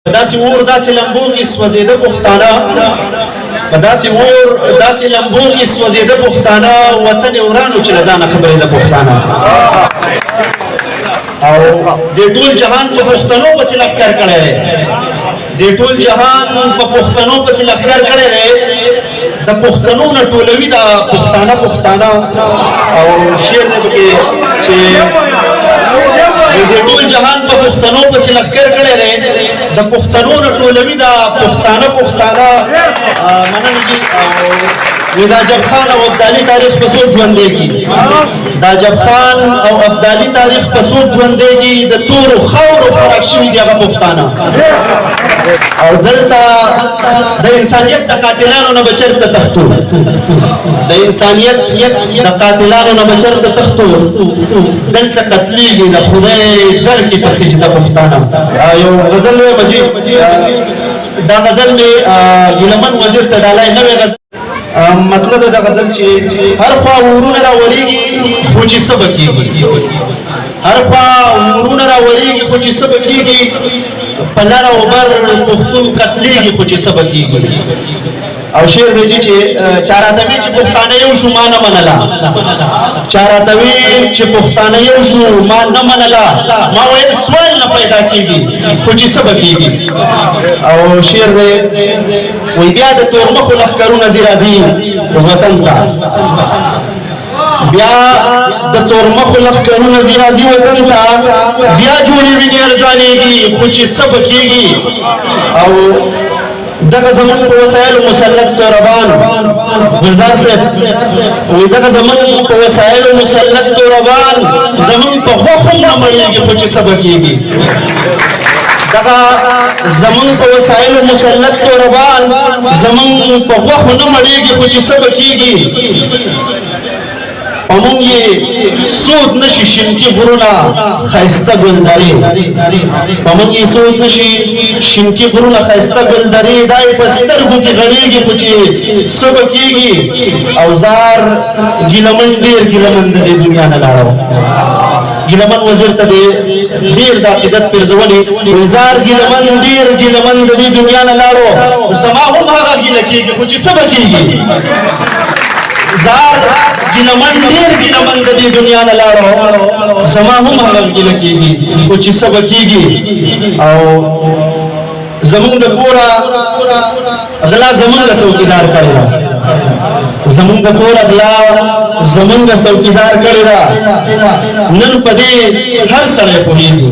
داسې اور داسې لمبو کې سوځېده پښتانه په داسې اور داسې لمبو کې سوځېده پښتانه وطن یې ورانو چې له ځانه خبرېده پښتانه او دې ټول جهان په پښتنو پسې لښکر کړی دی دې ټول جهان په پښتنو پسې لښکر کړی دی د پښتنو نه ټولوي دا پښتانه او شعر دی پکې چې د ټول جهان په پښتنو پسې لښکر کړی دی د پښتنو نه ټولوي دا پښتانه مننه دي او دا جب خان او ابدالي تاریخ په څوک ژوندی کی دا جب خان او ابدالي تاریخ په څوک ژوندی کی د تورو خاورو خوراک شوي دي هغه پښتانه او دلته د انسانیت د قاتلانو نه به چېرته تښتو د انسانیت د قاتلانو نه به چېرته تښتو دلته قتلیږي د خدای در کې په سجده پښتانه یو غزل وی دا غزل مې ګیلمن وزیر ته ډالۍ نوې غزل مطلب دا غزل چې هر خوا ورونه راورېږي خو چې څه به کېږي هر خوا ورونه راورېږي خو چې څه به کېږي په لر او بر پښتون قتلېږي خو چې څه به کېږي او شعر دی چې چا راته وي چې پښتانه یو شو ما نه منله چا راته وي چې پښتانه یو شو ما نه منله ما ویل سوال نه پیدا کېږي خو چې څه به کېږي او شعر دی وایي بیا د تورمخو لښکرونه ځي راځي وطن ته بیا د تورمخو لښکرونه ځي راځي وطن ته بیا جوړې وینې ارزانېږي خو چې څه به کېږي او دغه زمون په وسایلو مسلط طالبان گلزار صاحب وی دغه زمون په وسایلو مسلط طالبان زمون په غوښو نه مړېږي خو چې څه به کېږي دغه زمون په وسایلو مسلط طالبان زمون په غوښو نه مړېږي خو چې څه به کېږي امون یې سود نشي شینکي غرونه ښایسته ګلدرې امون یې سود نشي شینکي غرونه ښایسته ګلدرې دا یې په سترګو کې غړېږي خو چې څه به کېږي او زار ګیلمن ډېر ګیلمن د دې دنیا نه لاړو ګیلمن وزیر ته ډېر د عقیدت پرځولې زار ګیلمن ډېر ګیلمن د دې دنیا نه لاړو زما هم هغه ګیله کېږي خو چې څه به کېږي زار ګیلمن ډېر ګیلمن د دې دنیا نه لاړو زما هم هغه ګیله کېږي خو چې څه به کېږي او زمونږ د کوره غلا زمونږ څوکیدار کړی ده زمونږ د کوره غلا زمونږ څوکیدار کړی ده نن په دې هر سړی پوهېږي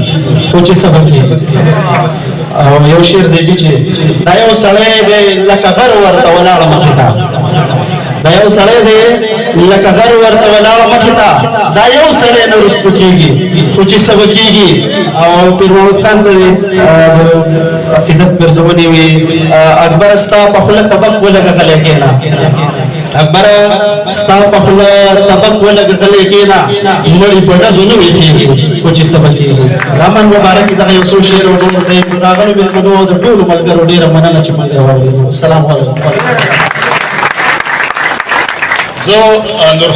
خو چې څه به کېږي او یو شعر دی چې دا یو سړی دی لکه غر ورته ولاړه مخې ته دا یو سړی دی لکه غر ورته ولاړه مخې ته دا یو سړی نه رسپو کېږي خو چې څه به کېږي او پیر محمد خان ته عقیدت پرځولې وي اکبر ستا په خوله طبق ولږه غلی کېنه اکبر ستا په خوله طبق ولږه غلی کېنه مړي په ډزو نه ویښېږي خو چې څه به کېږي رحمان مبارک دغه یو څو شعر وډونو ته راغلو مېلمنو د ټولو ملګرو ډېره مننه چې ملګري واورېدو السلام علیکم زه نورخان